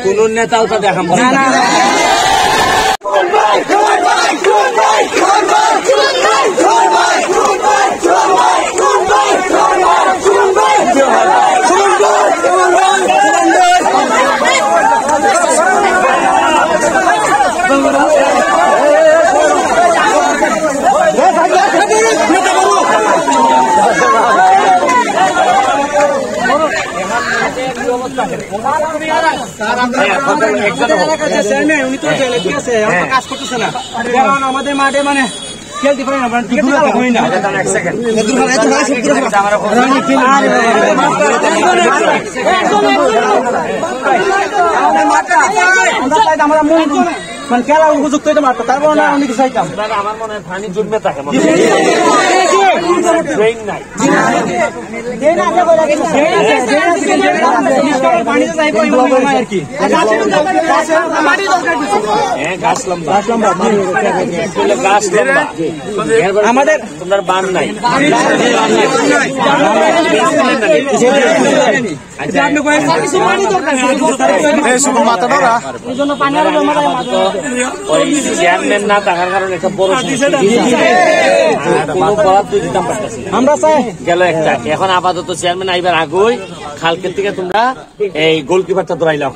কোন নেতাও তো দেখাবো না। আমাদের মাঠে মানে খেলতে পারি না, মানে খেলার উপযুক্ত হইতে মারতো, তারপর না আমি চাইতাম। আমার মনে হয় পানি জমে থাকে আমাদের তোমার বান নাই। চেয়ারম্যান না থাকার কারণে একটা বড় আমরা গেল একটা। এখন আপাতত চেয়ারম্যান আইবার আগুই খালকের থেকে তোমরা এই গোলকিপারটা ধরাইলাম।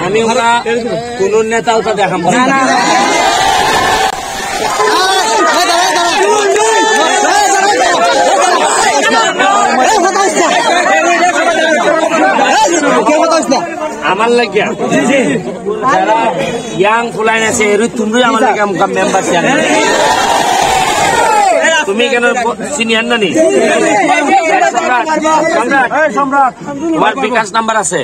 আমি ওরা কোন নেতাও তো দেখাবো না। আমার লাগিয়া যারা ইয়াং ফুলাইন আছে তুমি আমার লাগে মেম্বার তুমি কেন সিনিয়র না নি? তোমার বিকাশ নাম্বার আছে?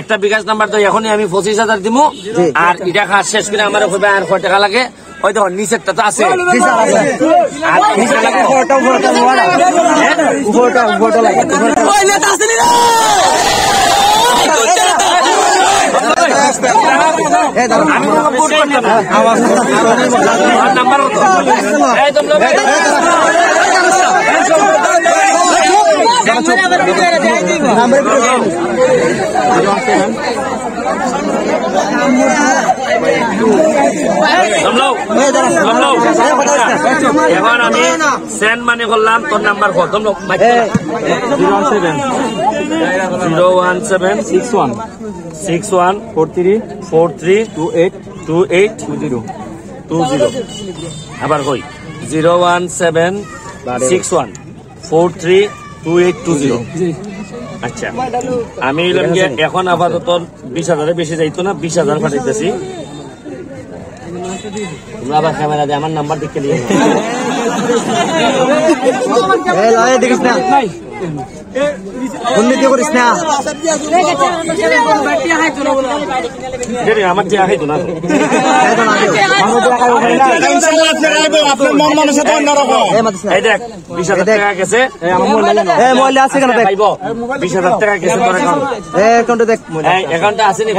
একটা বিকাশ নাম্বার তো এখনই আমি 25,000 দিব। আর এটা কাজ শেষ করে আমার আর কয় টাকা লাগে? হয়তো নিচেরটা তো আছে। এখন আমি সেন্ড মানি করলাম, তোর নাম্বার কত? 01761432820 আবার কই 01761432820। আচ্ছা, আমি এখন আপাতত 20,000 বেশি যাইতো না, 20,000 পাঠাইতেছি। তোমরা আবার ক্যামেরা দিয়ে আমার নাম্বার দেখে নিয়ে দেখিস না, উন্নতি করিস না। আমার টিয়া খাইতো না। দেখ 20,000 টাকা গেছে। 20,000 টাকা গেছে অ্যাকাউন্টে আছে নি?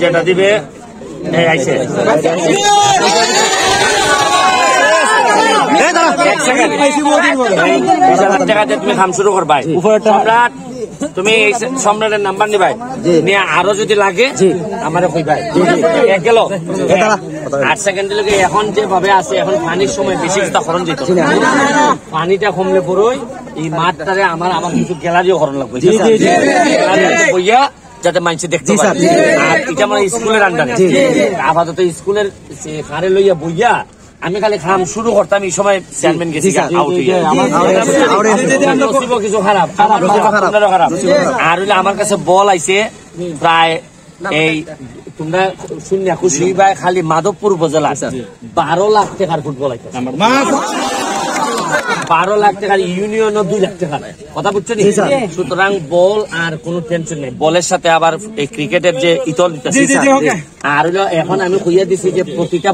যেটা দিবে আইসে তুমি কাম শুরু করবাই। সম্রাট তুমি সম্রাটের নাম্বার নিবাই, নিয়ে আরো যদি লাগে আমার কইবাই। গেল 8 সেকেন্ড দিলে। এখন যেভাবে আছে, এখন পানির সময় বেশি খরণ যেত, পানিটা কমলে পড়ই এই মাঠটারে আমার কিছু গ্যালারিও খরণ লাগবে বইয়া, যাতে মানুষ দেখতে পারে। আর এটা আমার স্কুলের আন্ডারে, আপাতত স্কুলের হারে লইয়া বইয়া আমি খালি খাম শুরু করতাম। এই সময় চেয়ারম্যান গেছি কিছু খারাপ খারাপ। আর হইলে আমার কাছে বল আইছে প্রায় এই তোমরা শূন্য খুশি বা খালি মাধবপুর উপজেলা 12 লাখ টাকার ফুটবল আইছে। 12 লাখ টাকার ইউনিয়নও 2 লাখ টাকা কথা বুঝছো নি সুতরাং বল আর কোনো টেনশন নেই বলের সাথে আবার এই ক্রিকেটের যে ইতল দিতেছি আর হলো এখন আমি কইয়া দিছি যে প্রতিটা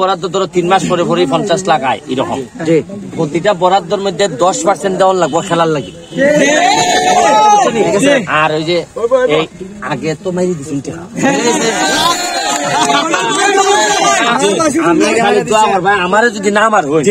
বরাদ্দ ধরো 3 মাস পরে পরে 50 লাখ আয় এরকম প্রতিটা বরাদ্দর মধ্যে 10% দেওয়ার লাগবে খেলার লাগি আর ওই যে এই আগে তো মারি দিছি আমার যদি না আমার হয়